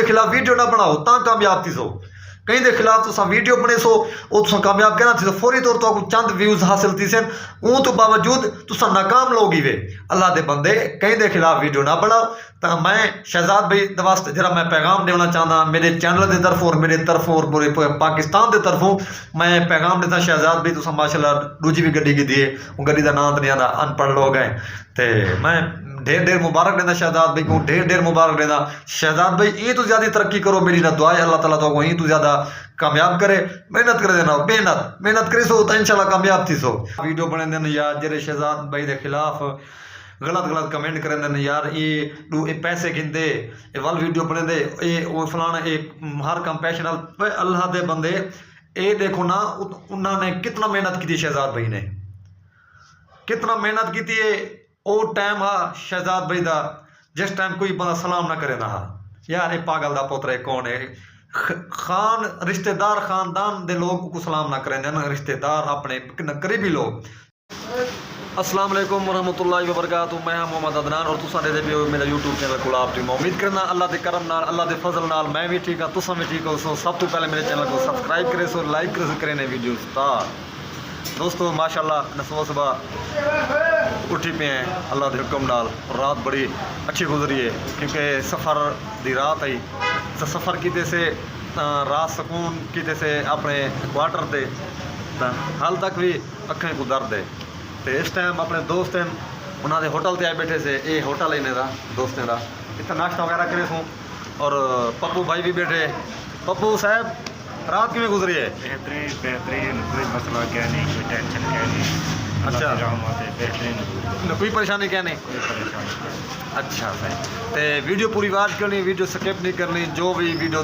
खिलाफ वीडियो ना बनाओ ता कामयाब थी सो। कहीं के खिलाफ तुसा वीडियो बने सो वो कामयाब कहना थी, फौरी तौर पर चंद व्यूज हासिल थी सन, तो बावजूद तुसा नाकाम लोग ही वे। अल्लाह के बंदे कहीं के खिलाफ वीडियो ना बनाओ। तो मैं शहजाद भाई वास्ते जरा मैं पैगाम देना चाहता मेरे चैनल की तरफों और मेरे तरफों और पूरे पाकिस्तान की तरफों मैं पैगाम देता। शहजाद भाई तुसा माशाल्लाह दूजी भी गड्डी की दिए, वो गड्डी का नाम तो नहीं आता, अनपढ़ लोग हैं। तो मैं ढेर ढेर मुबारक देना शहजाद भाई को, ढेर ढेर मुबारक देना शहजाद भाई। ये तो ज़्यादा तरक्की करो, मेरी ना दुआ है अल्लाह ताला तो वहीं तो ज़्यादा कामयाब करे। मेहनत कर देना, मेहनत करी सो तो इंशाल्लाह कामयाब थी सो। वीडियो बने दिन यार जेरे शहजाद भाई के खिलाफ गलत गलत कमेंट करें दिन यार, ये पैसे गिनते वल वीडियो बने दे ये वो फलाना एक हर कंपैशनल अल्लाह दे बंदे। ये देखो ना उन्होंने कितना मेहनत की थी, शहजाद भाई ने कितना मेहनत की थी। वो टाइम हा शहजाद भाई का जिस टाइम कोई बंदा सलाम ना करे ना हा यार, ये पागल का पुत्र कौन है। खान रिश्तेदार खानदान दे लोग को सलाम ना करें ना, रिश्तेदार अपने करीबी लोग। अस्सलाम वालेकुम रहमतुल्लाहि व बरकातहू। मैं मोहम्मद अदनान और तुसा दे भी मेरा यूट्यूब चैनल गुलाब टीम। उम्मीद करना अल्लाह के करम नाल अल्लाह के फजल नाल मैं भी ठीक हाँ, तुसा भी ठीक हो। सो सब तो पहले मेरे चैनल को सब्सक्राइब करे सो, लाइक करे सो, करें वीडियो स्टार। दोस्तों माशाल्लाह न सुबह सुबह उठी पे हैं अल्लाह के हुक्म नाल। रात बड़ी अच्छी गुजरी है क्योंकि सफ़र की रात आई तो सफ़र किते से रात सुकून किते से अपने क्वार्टर से हाल तक भी अखें को दर्द है। तो इस टाइम अपने दोस्त हैं उन्होंने होटल से आए बैठे से, ये होटल है इन्हें दोस्तों का, इतना नाश्ता वगैरह करे सूँ। और पप्पू भाई भी बैठे। पप्पू साहब रात किमें गुजरी है? बेहतरीन, कोई मसला क्या नहीं, कोई टेंशन क्या नहीं। अच्छा बेहतरीन, कोई परेशानी क्या नहीं। कोई परेशानी। अच्छा सही। तो वीडियो पूरी बात करनी, वीडियो स्किप नहीं करनी, जो भी वीडियो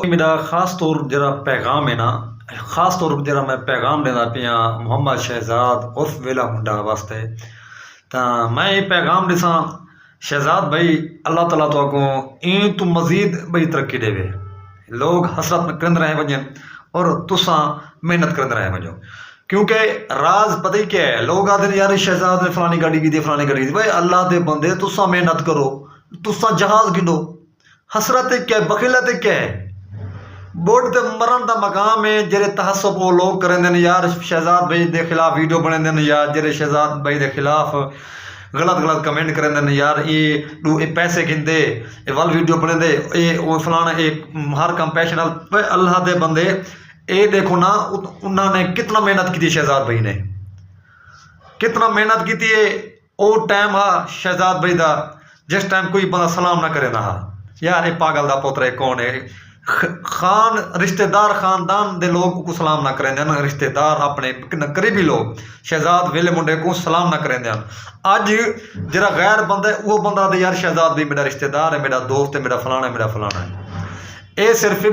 मेरा खास तौर जरा पैगाम है ना, खास तौर पर जरा मैं पैगाम देना पिया मोहम्मद शहजाद उर्फ वेला मुंडा वास्ते। तो मैं ये पैगाम दिसा शहजाद भाई अल्लाह ताला तो को इन तो मजीद भाई तरक्की देवे, लोग हसरत करते रहे वजन और तुसा मेहनत करते रहे वजो। क्योंकि राज पता ही क्या है, लोग आते यार शहजाद ने फलानी गाड़ी की थी फलानी गाड़ी की थी। भाई अल्लाह के बंदे तुसा मेहनत करो, तुसा जहाज गिनो, हसरत क्या है, बखीलत क्या है। बोर्ड ते मरण का मकाम है जेरे तहसब वो लोग करें दिन यार शहजाद भाई के खिलाफ वीडियो बने दिन यार, जेरे शहजाद भाई के खिलाफ गलत गलत कमेंट करें दिन यार, ये पैसे गिनते वल वीडियो बने दे ये वो फलाना एक हर कंपैशनल अल्लाह के बंदे। ये देखो ना उन्होंने कितना मेहनत की थी, शहजाद भाई ने कितना मेहनत की थी। वो टाइम हा शहजाद भाई का जिस टाइम कोई बंदा सलाम ना करे ना हा यार, ये पागल का पुत्र कौन है। खान रिश्तेदार खानदान दे लोग को सलाम ना करें ना, रिश्तेदार अपने करीबी लोग शहजाद वेले मुंडे को सलाम ना करें। अज जरा गैर बंदा है वो बंदा यार शहजाद भी मेरा रिश्तेदार है, मेरा दोस्त है, मेरा फलाना है। ये सिर्फ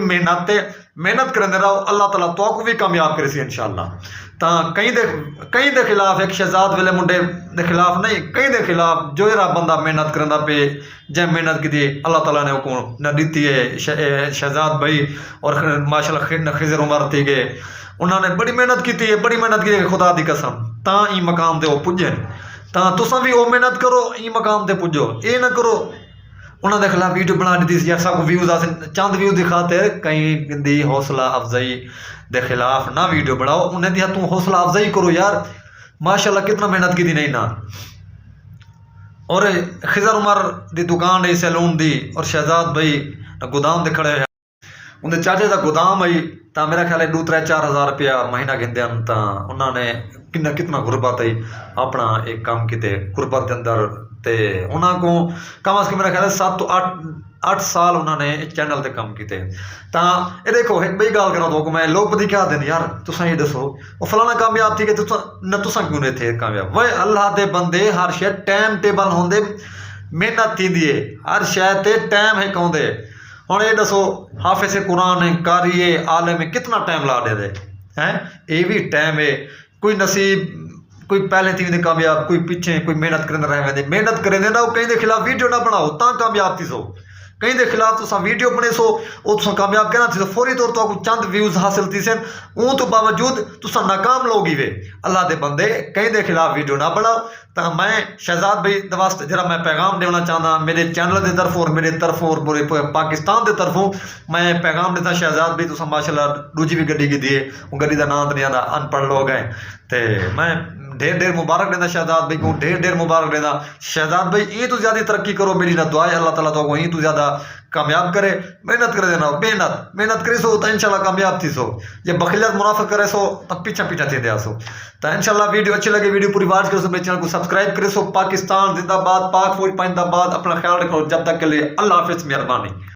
मेहनत करें रहो, अल्लाह ताला तो को भी कामयाब करे सी इंशाअल्लाह। तो कहीं दे खिलाफ एक शहजाद वेले मुंडे के खिलाफ नहीं, कहीं दे खिलाफ जो जरा बंदा मेहनत करता पे जै मेहनत की थी अल्लाह ताला ने को न दी है। शहजाद भाई और माशाल्लाह खिजर उमर थी गए, उन्होंने बड़ी मेहनत की थी, बड़ी मेहनत की खुदा की कसम ता ई मकाम से वो पुजन। तो तुसा भी वो मेहनत करो, ई मकाम से पुजो। ये ना करो उन्होंने खिलाफ वीडियो बना दी थी सबको व्यूज आ चंद व्यूज दिखाते, कहीं दी हौसला अफजाई के खिलाफ ना वीडियो बनाओ। उन्हें दिया तू हौसला अफजाई करो यार, माशाल्लाह कितना मेहनत की थी नहीं ना। और खिजर उमर की दुकान है सैलून दी और शहजाद भाई गोदाम दे खड़े है, उनके चाचे का गोदाम आई। तो मेरा ख्याल है 2-3-4 हज़ार रुपया महीना गिनते हैं। तो उन्होंने कितना गुरबत आई अपना एक काम किते गुरबत के अंदर। तो उन्होंने को कम अज कम मेरा ख्याल है 7 तो 8 साल उन्होंने चैनल से काम किए। तो ये देखो एक बई गल करा दो मैं लोग पता क्या दिन यार तुसा ये दसो वो फलाना कामयाब थी कि तुसा क्यों नहीं थे कामयाब। वह अल्लाह के बंदे हर शे टाइम टेबल होंगे, मेहनत थी है हर शह ते टाइम है कहते। हुण ये दसो हाफिज़ कुरान है, कारी है, आलिम है, कितना टाइम ला दे हैं। ये भी टाइम है, कोई नसीब कोई पहले थी कामयाब, कोई पीछे, कोई मेहनत करें रहे। मेहनत करें ना वो कहीं के खिलाफ वीडियो ना बनाओ ता कामयाब थी सो। कहीं के खिलाफ तुसा वीडियो बने सो वो तुसा कामयाब कहना थी फौरी तौर तो आपको चंद व्यूज हासिल थी सन ऊँ तो बावजूद तुसा नाकाम लोग ही वे अल्लाह के बंदे कहीं के खिलाफ वीडियो ना बनाओ। तो मैं शहजाद भाई वास्ते जरा मैं पैगाम देना चाहना मेरे चैनल की तरफों और मेरे तरफों और पूरे पाकिस्तान की तरफों मैं पैगाम देता शहजाद भाई तुसा माशाल्लाह दूजी भी गड्डी की दिए वो गड्डी का नाम तो नहीं आता अनपढ़ लोग हैं तो मैं ढेर ढेर मुबारक देना शहजाद भाई को ढेर ढेर मुबारक देना शहजाद भाई ये तो ज़्यादा तरक्की करो मेरी ना दुआ है अल्लाह ताला तो वहीं तो ज़्यादा कामयाब करे मेहनत कर देना मेहनत करे सो तो इंशाल्लाह कामयाब थी सो ये बखिलत मुनाफा करे सो तब पीछा पीछा थी दिया सो तो इंशाल्लाह वीडियो अच्छी लगे वीडियो पूरी वाच करो सो मेरे चैनल को सब्सक्राइब करे सो पाकिस्तान जिंदाबाद पाक फौज जिंदाबाद अपना ख्याल रखो जब तक के लिए अल्लाह हाफिज़ मेहरबानी।